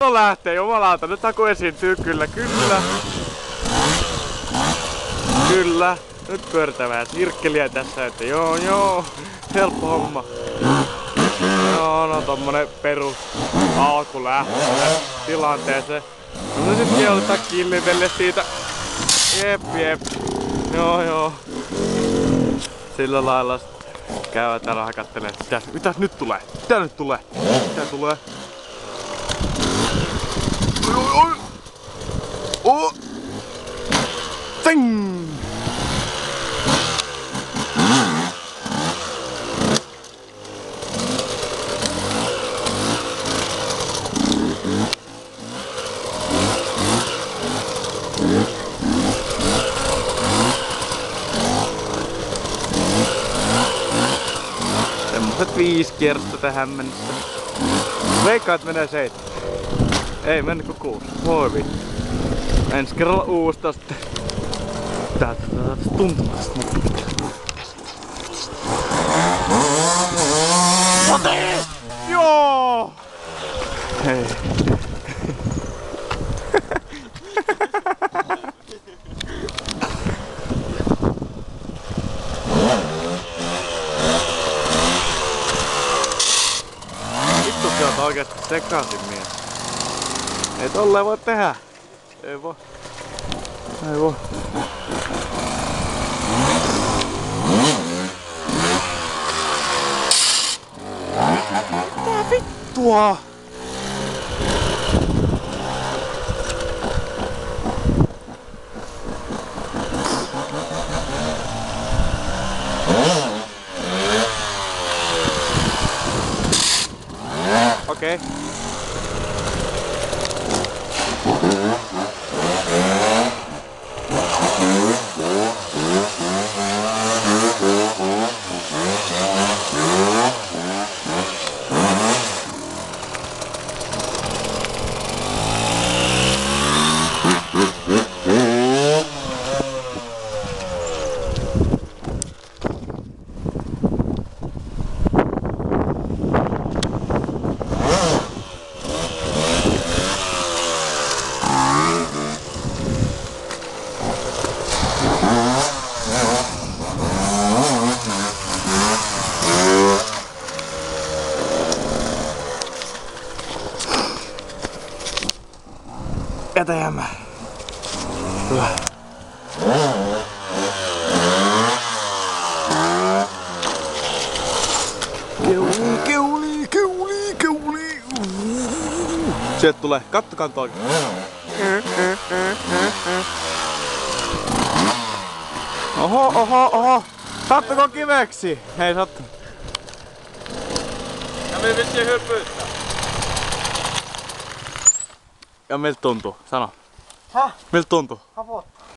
No lähtee, jumalauta, nyt Haku esiintyy, kyllä. Kyllä, nyt pyöritävää sirkkeliä tässä, että joo, helppo homma. No tommonen perus alku lähtö tilanteeseen. No sit joudutaan killitelle siitä. Jep. Joo. Sillä lailla käydään täällä hakattelemaan. Mitä nyt tulee? Mitä tulee? Oi! Ting! Semmoset 5 kierrosta tähän mennessä. Veikkaan, että menee 7. Ei mennyt kuin 6. Voi vittu. Ensi kerralla uustaa sitten. Täältä tuntuu tästä. Joo! Hei. Vittu sä oot oikeesti sekaisin mies. Ei tolleen voi tehdä. Ei voi. Mitä vittua? Okei. Jätä jäämään. Hyvä. Keuli. Sieltä tulee. Kattokaa toi. Oho. Sattuko kiveksi? Hei sattu. Ja me vissiin hyppyyttää. Ja miltä tuntuu? Sano. Häh? Miltä tuntuu? Havottaa.